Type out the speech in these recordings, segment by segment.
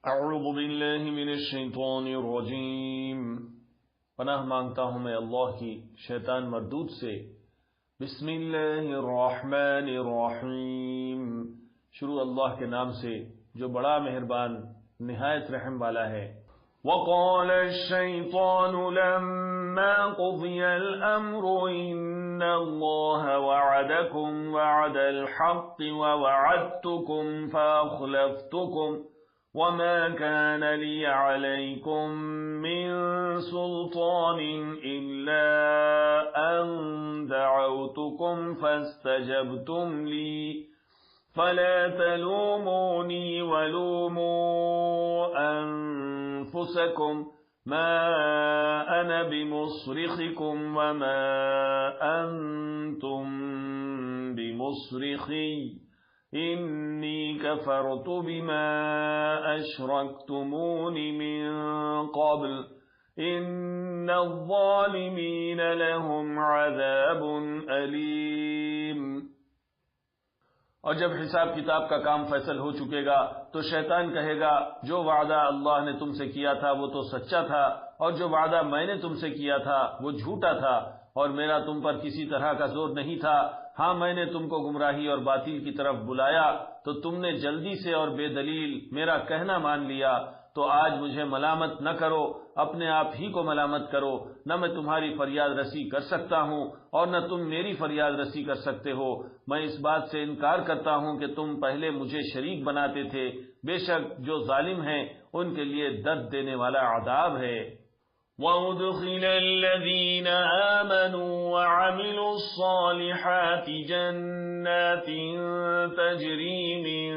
اعوذ باللہ من الشیطان الرجیم، پناہ مانگتا ہوں میں اللہ کی شیطان مردود سے۔ بسم اللہ الرحمن الرحیم، شروع اللہ کے نام سے جو بڑا مہربان نہایت رحم والا ہے۔ وقال الشیطان لما قضی الامر ان اللہ وعدکم وعد الحق ووعدتکم فاخلفتکم وما كان لي عليكم من سلطان إلا أن دعوتكم فاستجبتم لي فلا تلوموني ولوموا أنفسكم ما أنا بمصرخكم وما أنتم بمصرخي انی کفرت بما اشرکتمون من قبل ان الظالمین لهم عذاب علیم۔ اور جب حساب کتاب کا کام فیصل ہو چکے گا تو شیطان کہے گا جو وعدہ اللہ نے تم سے کیا تھا وہ تو سچا تھا، اور جو وعدہ میں نے تم سے کیا تھا وہ جھوٹا تھا، اور میرا تم پر کسی طرح کا زور نہیں تھا۔ ہاں، میں نے تم کو گمراہی اور باطل کی طرف بلایا تو تم نے جلدی سے اور بے دلیل میرا کہنا مان لیا، تو آج مجھے ملامت نہ کرو، اپنے آپ ہی کو ملامت کرو۔ نہ میں تمہاری فریاد رسی کر سکتا ہوں اور نہ تم میری فریاد رسی کر سکتے ہو۔ میں اس بات سے انکار کرتا ہوں کہ تم پہلے مجھے شریک بناتے تھے، بے شک جو ظالم ہیں ان کے لیے درد دینے والا عذاب ہے۔ وَأُدْخِلَ الَّذِينَ آمَنُوا وَعَمِلُوا الصَّالِحَاتِ جَنَّاتٍ تَجْرِي مِن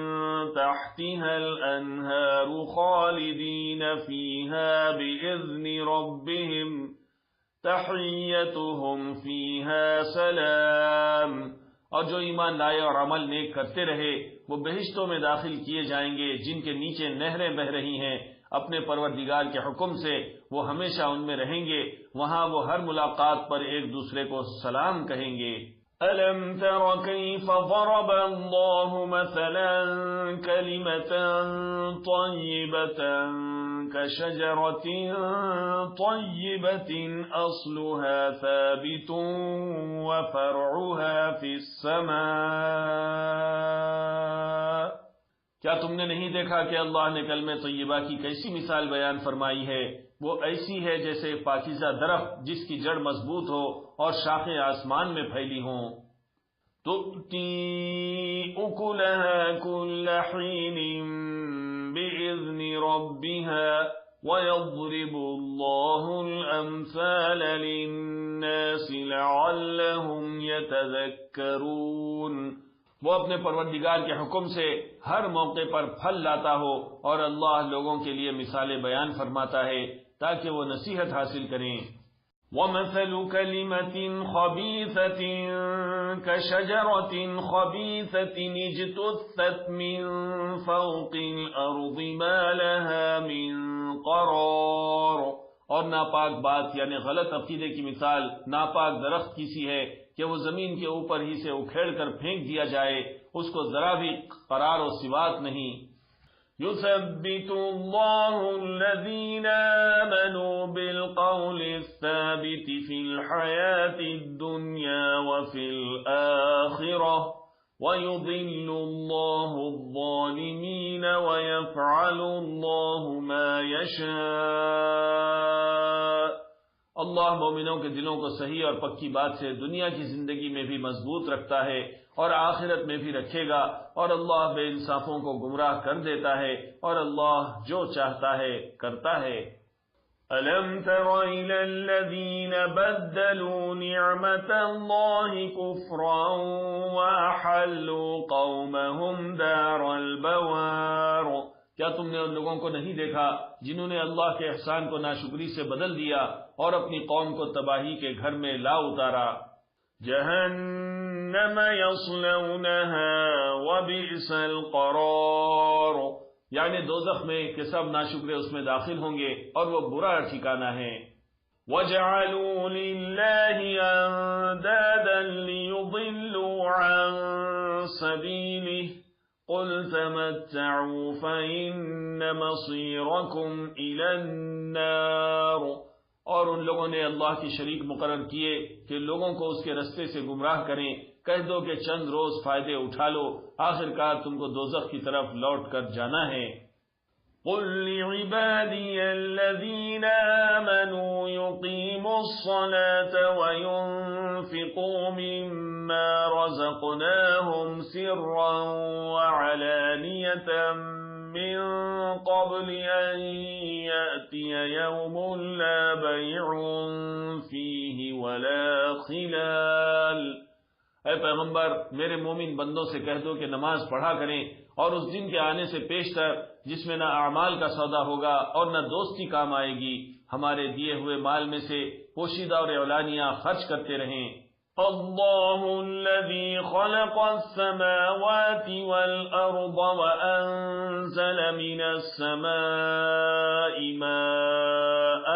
تَحْتِهَا الْأَنْهَارُ خَالِدِينَ فِيهَا بِإِذْنِ رَبِّهِمْ تَحِيَّتُهُمْ فِيهَا سَلَامٌ۔ اور جو ایمان لائے اور عمل نیک کرتے رہے وہ بہشتوں میں داخل کیے جائیں گے جن کے نیچے نہریں بہہ رہی ہیں اپنے پروردگار کے حکم سے، وہ ہمیشہ ان میں رہیں گے، وہاں وہ ہر ملاقات پر ایک دوسرے کو سلام کہیں گے۔ أَلَمْ تَرَ كَيْفَ ضَرَبَ اللَّهُ مَثَلًا كَلِمَةً طَيِّبَةً كَشَجَرَةٍ طَيِّبَةٍ أَصْلُهَا ثَابِتٌ وَفَرْعُهَا فِي السَّمَاءِ۔ کیا تم نے نہیں دیکھا کہ اللہ نے کلمہ طیبہ کی کیسی مثال بیان فرمائی ہے؟ وہ ایسی ہے جیسے پاکیزہ درخت جس کی جڑ مضبوط ہو اور شاخیں آسمان میں پھیلی ہوں۔ تؤتی اکلها کل حین بإذن ربها ويضرب الله الأمثال للناس لعلهم يتذكرون۔ وہ اپنے پروردگار کے حکم سے ہر موقع پر پھل لاتا ہو اور اللہ لوگوں کے لیے مثالیں بیان فرماتا ہے تاکہ وہ نصیحت حاصل کریں۔ وَمَثَلُ كَلِمَةٍ خَبِيثَةٍ كَشَجَرَةٍ خَبِيثَةٍ اجْتُثَّتْ مِنْ فَوْقِ الْأَرْضِ مَا لَهَا مِنْ قَرَارٍ۔ اور ناپاک بات یعنی غلط عقیدے کی مثال ناپاک درخت کی سی ہے کہ وہ زمین کے اوپر ہی سے اکھیڑ کر پھینک دیا جائے، اس کو ذرا بھی قرار و ثبات نہیں۔ يثبت الله الذين آمنوا بالقول الثابت في الحياة الدنيا وفي الآخرة ويضل الله الظالمين ويفعل الله ما يشاء۔ اللہ مومنوں کے دلوں کو صحیح اور پکی بات سے دنیا کی زندگی میں بھی مضبوط رکھتا ہے اور آخرت میں بھی رکھے گا، اور اللہ بے انصافوں کو گمراہ کر دیتا ہے اور اللہ جو چاہتا ہے کرتا ہے۔ أَلَمْ تَرَ إِلَى الَّذِينَ بَدَّلُوا نِعْمَةَ اللَّهِ كُفْرًا وَأَحَلُّوا قَوْمَهُمْ دَارَ الْبَوَارِ۔ کیا تم نے ان لوگوں کو نہیں دیکھا جنہوں نے اللہ کے احسان کو ناشکری سے بدل دیا اور اپنی قوم کو تباہی کے گھر میں لا اتارا؟ جہنم یصلونها وبئس القرار، یعنی دوزخ میں کہ سب ناشکرے اس میں داخل ہوں گے اور وہ برا ٹھکانہ ہے۔ وَجَعَلُوا لِلَّهِ أَنْدَادًا لِيُضِلُّوا عَنْ سَبِيلِهِ قل تمتعوا فإن مصيركم إلى النار، اور ان لوگوں نے اللہ کی شریک مقرر کیے کہ لوگوں کو اس کے رستے سے گمراہ کریں، کہہ دو کہ چند روز فائدے اٹھا لو، آخر کار تم کو دوزخ کی طرف لوٹ کر جانا ہے۔ قل لعبادي الذين آمنوا يقيموا الصلاة وينفقوا مما رزقناهم سرا وعلانية من قبل أن يأتي يوم لا بيع فيه ولا خلال۔ اے پیغمبر، میرے مومن بندوں سے کہہ دو کہ نماز پڑھا کریں اور اس دن کے آنے سے پیشتر جس میں نہ اعمال کا سودا ہوگا اور نہ دوستی کام آئے گی، ہمارے دیے ہوئے مال میں سے پوشیدہ اور اعلانیہ خرچ کرتے رہیں۔ اللہ الذي خلق السماوات والأرض وأنزل من السماء ماء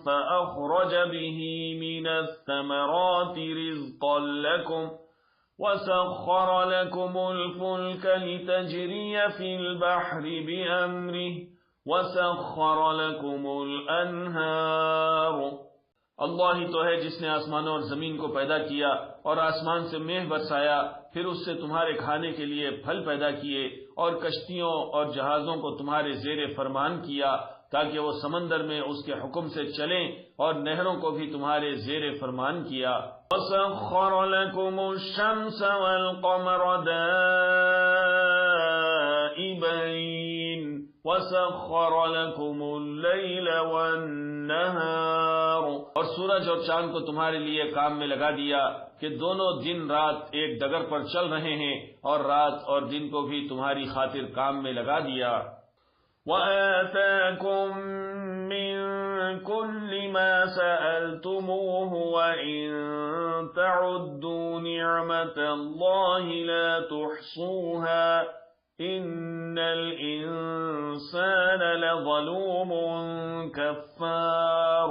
فأخرج به من الثمرات رزقا لكم وسخر لكم الفلك لتجري في البحر بأمره وسخر لكم الأنهار۔ اللہ ہی تو ہے جس نے آسمانوں اور زمین کو پیدا کیا اور آسمان سے میہ برسایا، پھر اس سے تمہارے کھانے کے لیے پھل پیدا کیے اور کشتیوں اور جہازوں کو تمہارے زیر فرمان کیا تاکہ وہ سمندر میں اس کے حکم سے چلیں، اور نہروں کو بھی تمہارے زیر فرمان کیا۔ وَسَخَّرَ لَكُمُ الشَّمْسَ وَالْقَمَرَ دَائِبَيْنِ وَسَخَّرَ لَكُمُ اللَّيْلَ وَالنَّهَارَ، اور سورج اور چاند کو تمہارے لیے کام میں لگا دیا کہ دونوں دن رات ایک ڈگر پر چل رہے ہیں، اور رات اور دن کو بھی تمہاری خاطر کام میں لگا دیا۔ وَآتَاكُم مِّن كُلِّ مَا سَأَلْتُمُوهُ وَإِن تَعُدُّوا نِعْمَةَ اللَّهِ لَا تُحْصُوهَا إِنَّ الْإِنسَانَ لَظَلُومٌ كَفَّارٌ،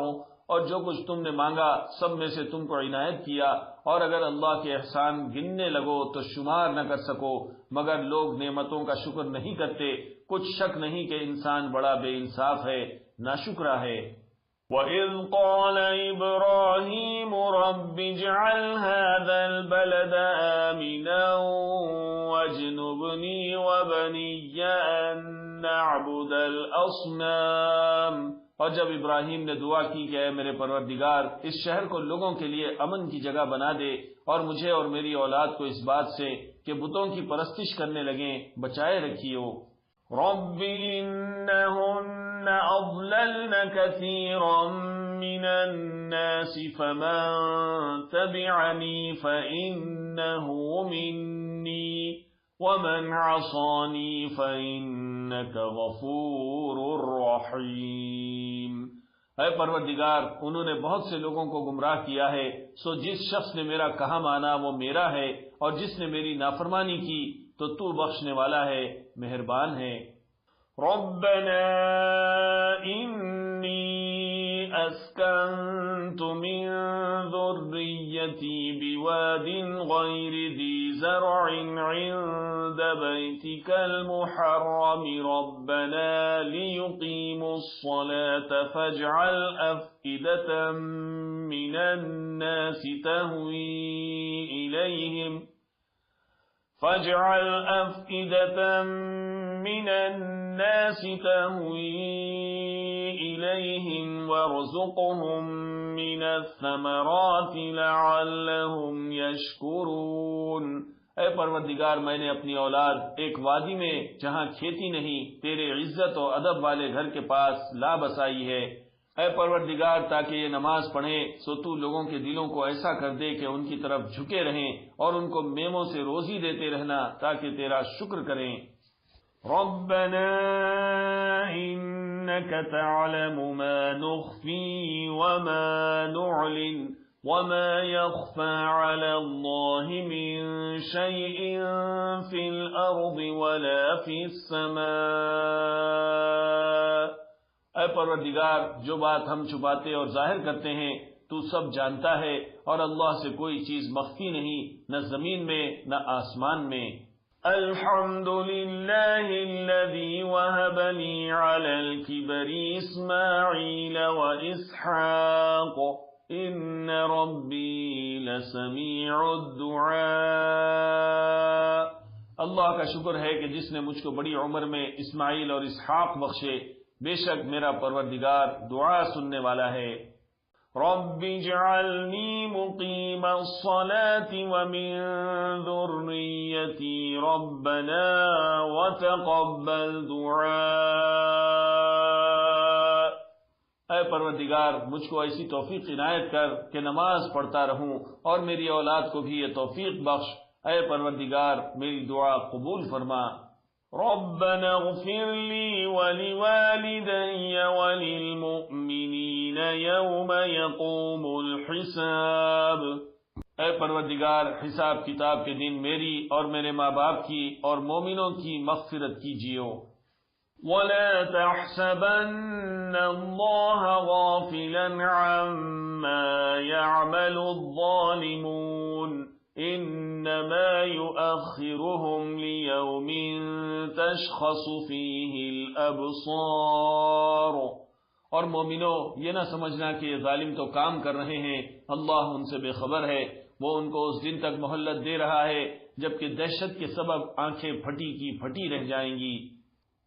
اور جو کچھ تم نے مانگا سب میں سے تم کو عنایت کیا، اور اگر اللہ کے احسان گننے لگو تو شمار نہ کر سکو، مگر لوگ نعمتوں کا شکر نہیں کرتے۔ کچھ شک نہیں کہ انسان بڑا بے انصاف ہے، ناشکرا ہے۔ وَإِذْ قَالَ إِبْرَاهِيمُ رَبِّ اجْعَلْ هَذَا الْبَلَدَ آمِنًا وَاجْنُبْنِي وَبَنِيَّ أَن نَّعْبُدَ الْأَصْنَامَ، اور جب ابراہیم نے دعا کی کہ اے میرے پروردگار، اس شہر کو لوگوں کے لیے امن کی جگہ بنا دے، اور مجھے اور میری اولاد کو اس بات سے کہ بتوں کی پرستش کرنے لگیں بچائے رکھیو۔ رب انہن اضللن کثیرا من الناس فمن تبعنی فإنہ منی ومن عصانی فإنک غفور رحیم۔ اے پروردگار، انہوں نے بہت سے لوگوں کو گمراہ کیا ہے، سو جس شخص نے میرا کہا مانا وہ میرا ہے، اور جس نے میری نافرمانی کی تو تو بخشنے والا ہے، مہربان ہے۔ ربنا انی اسکنت من ذریتی بواد غیر ذی زرع عند بیتک المحرم ربنا لیقیموا الصلاة فاجعل أفئدة من الناس تهوی إليهم وارزقهم من الثمرات لعلهم يشكرون۔ اے پروردگار، میں نے اپنی اولاد ایک وادی میں جہاں کھیتی نہیں تیرے عزت و ادب والے گھر کے پاس لا بسائی ہے۔ اے پروردگار، تاکہ یہ نماز پڑھیں سو تو لوگوں کے دلوں کو ایسا کر دے کہ ان کی طرف جھکے رہیں، اور ان کو میووں سے روزی دیتے رہنا تاکہ تیرا شکر کریں۔ ربنا انك تعلم ما نخفي وما نعلن وما يخفى على الله من شيء في الأرض ولا في السماء۔ اے پروردگار، جو بات ہم چھپاتے اور ظاہر کرتے ہیں تو سب جانتا ہے، اور اللہ سے کوئی چیز مخفی نہیں، نہ زمین میں نہ آسمان میں۔ الحمد لله الذي وهب لي على الكبر إسماعيل وإسحاق إن ربي لسميع الدعاء۔ اللہ کا شکر ہے کہ جس نے مجھ کو بڑی عمر میں اسماعیل اور اسحاق بخشے، بے شک میرا پروردگار دعا سننے والا ہے۔ رب اجعلنی مقیم الصلاة ومن ذریتی ربنا وتقبل دعاء۔ اے پروردگار مجھ کو ایسی توفیق عنایت کر کہ نماز پڑھتا رہوں، اور میری اولاد کو بھی یہ توفیق بخش۔ اے پروردگار میری دعا قبول فرما۔ ربنا اغفر لي ولوالدي وللمؤمنين يوم يقوم الحساب۔ اے پروردگار حساب کتاب کے دن میری اور میرے ماں باپ کی اور مومنوں کی مغفرت کیجیو۔ ولا تحسبن الله غافلا عما يعمل الظالمون انما يؤخرهم ليوم تشخص فيه الابصار۔ اور مومنو یہ نہ سمجھنا کہ یہ ظالم تو کام کر رہے ہیں، اللہ ان سے بے خبر ہے، وہ ان کو اس دن تک مہلت دے رہا ہے جبکہ دہشت کے سبب آنکھیں پھٹی کی پھٹی رہ جائیں گی۔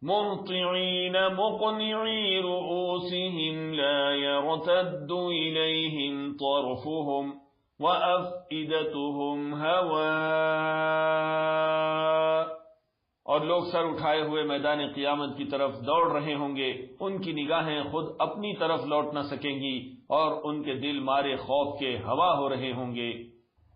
مہطعین مقنعی رؤوسهم لا يرتد إليهم طرفهم وَأَفْئِدَتُهُمْ هَوَاءٌ۔ اور لوگ سر اٹھائے ہوئے میدان قیامت کی طرف دوڑ رہے ہوں گے، ان کی نگاہیں خود اپنی طرف لوٹ نہ سکیں گی اور ان کے دل مارے خوف کے ہوا ہو رہے ہوں گے۔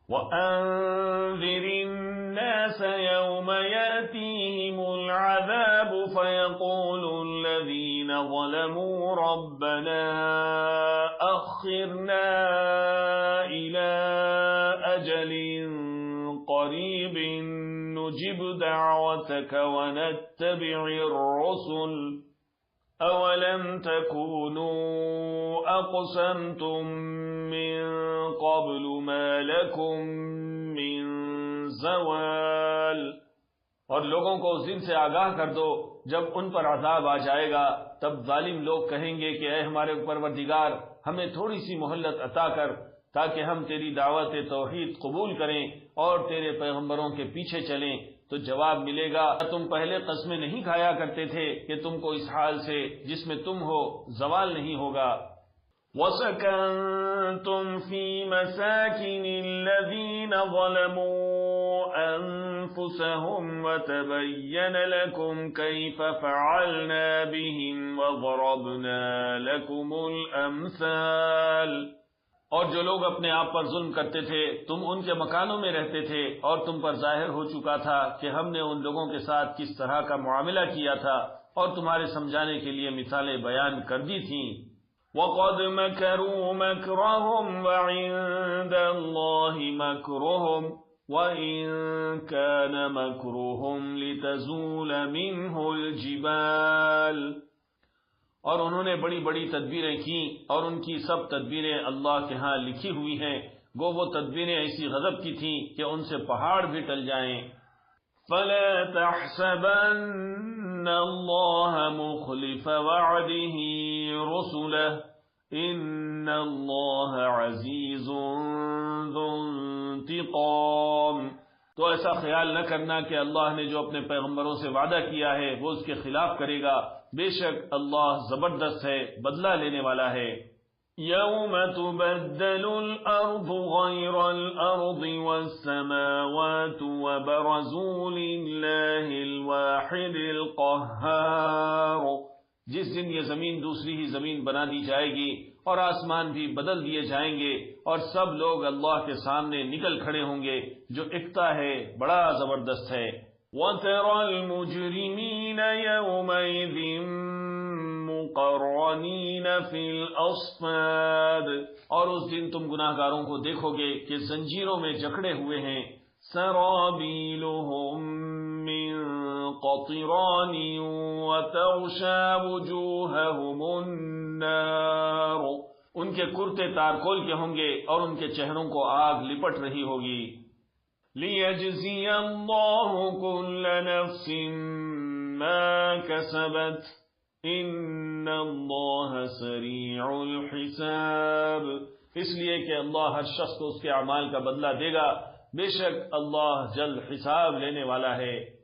وَأَنذِرِ النَّاسَ يَوْمَ يَأْتِيهِمُ الْعَذَابُ فَيَقُولُ الَّذِينَ ظَلَمُوا رَبَّنَا أَخِّرْنَا إِلَى أَجَلٍ قَرِيبٍ نُجِبْ دَعْوَتَكَ وَنَتَّبِعِ الرُّسُلَ أَوَلَمْ تَكُونُوا أَقْسَمْتُم مِّن قَبْلُ مَا لَكُم مِّن زَوَالٍ۔ اور لوگوں کو اس دن سے آگاہ کر دو جب ان پر عذاب آ جائے گا، تب ظالم لوگ کہیں گے کہ اے ہمارے پروردگار ہمیں تھوڑی سی مہلت عطا کر تاکہ ہم تیری دعوت توحید قبول کریں اور تیرے پیغمبروں کے پیچھے چلیں۔ تو جواب ملے گا، تم پہلے قسمیں نہیں کھایا کرتے تھے کہ تم کو اس حال سے جس میں تم ہو زوال نہیں ہوگا۔ وَسَكَنْتُمْ فِي مَسَاكِنِ الَّذِينَ ظَلَمُوا أَنفُسَهُمْ وَتَبَيَّنَ لَكُمْ كَيْفَ فَعَلْنَا بِهِمْ وَضَرَبْنَا لَكُمُ الْأَمْثَالَ۔ اور جو لوگ اپنے آپ پر ظلم کرتے تھے تم ان کے مکانوں میں رہتے تھے، اور تم پر ظاہر ہو چکا تھا کہ ہم نے ان لوگوں کے ساتھ کس طرح کا معاملہ کیا تھا، اور تمہارے سمجھانے کے لیے مثالیں بیان کر دی تھیں۔ وَقَدْ مَكَرُوا مَكْرَهُمْ وَعِندَ اللَّهِ مَكْرُهُمْ وَإِن كَانَ مَكْرُهُمْ لِتَزُولَ مِنْهُ الْجِبَالُ۔ اور انہوں نے بڑی بڑی تدبیریں کی، اور ان کی سب تدبیریں اللہ کے ہاں لکھی ہوئی ہیں، گو وہ تدبیریں ایسی غضب کی تھیں کہ ان سے پہاڑ بھی ٹل جائیں۔ فَلَا تَحْسَبَنَّ اللَّهَ مُخْلِفَ وَعْدِهِ رُسُلَهُ إِنَّ اللَّهَ عَزِيزٌ ذُو انتقام۔ تو ایسا خیال نہ کرنا کہ اللہ نے جو اپنے پیغمبروں سے وعدہ کیا ہے وہ اس کے خلاف کرے گا، بے شک اللہ زبردست ہے، بدلہ لینے والا ہے۔ یوم تبدل الارض غیر الارض والسماوات وبرزوا للہ الواحد القہار۔ جس دن یہ زمین دوسری ہی زمین بنا دی جائے گی اور آسمان بھی بدل دیے جائیں گے، اور سب لوگ اللہ کے سامنے نکل کھڑے ہوں گے جو اکتا ہے، بڑا زبردست ہے۔ وَتَرَى الْمُجْرِمِينَ يَوْمَئِذٍ مُقَرَّنِينَ فِي الْأَصْفَادِ۔ اور اس دن تم گناہگاروں کو دیکھو گے کہ زنجیروں میں جکڑے ہوئے ہیں۔ سَرَابِيلُهُم مِّن قَطِرَانٍ وَتَغْشَى وُجُوهَهُمُ النَّارُ۔ ان کے کرتے تارکول کے ہوں گے اور ان کے چہروں کو آگ لپٹ رہی ہوگی۔ لِيَجْزِيَ اللَّهُ كُلَّ نَفْسٍ مَا كَسَبَتْ إِنَّ اللَّهَ سَرِيعُ الْحِسَابِ، اس لیے کہ اللہ ہر شخص کو اس کے اعمال کا بدلہ دے گا، بے شک اللہ جلد حساب لینے والا ہے۔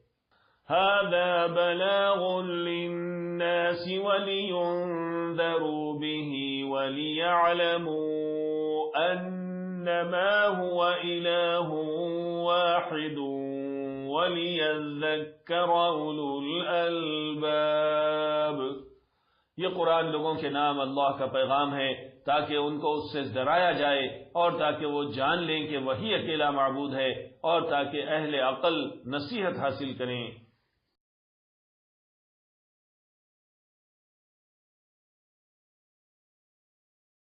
هَذَا بَلَاغٌ لِلنَّاسِ وَلِيُنذَرُوا بِهِ وَلِيَعْلَمُوا أَنَّمَا هُوَ إِلَٰهٌ وَاحِدٌ وَلِيَذَّكَّرَ أُولُو الْأَلْبَابِ۔ یہ قرآن لوگوں کے نام اللہ کا پیغام ہے تاکہ ان کو اس سے ڈرایا جائے اور تاکہ وہ جان لیں کہ وہی اکیلا معبود ہے، اور تاکہ اہل عقل نصیحت حاصل کریں۔